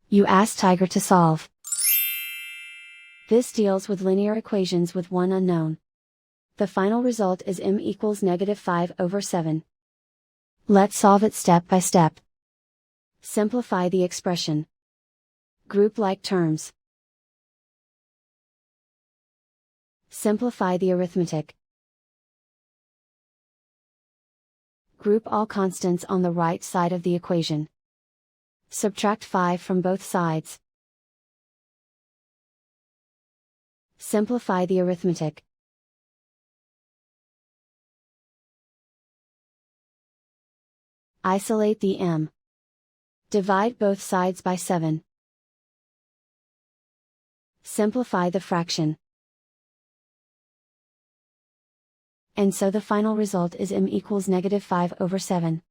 You ask Tiger to solve. This deals with linear equations with one unknown. The final result is m equals -5/7. Let's solve it step by step. Simplify the expression. Group like terms. Simplify the arithmetic. Group all constants on the right side of the equation. Subtract 5 from both sides. Simplify the arithmetic. Isolate the m. Divide both sides by 7. Simplify the fraction. And so the final result is m equals -5/7.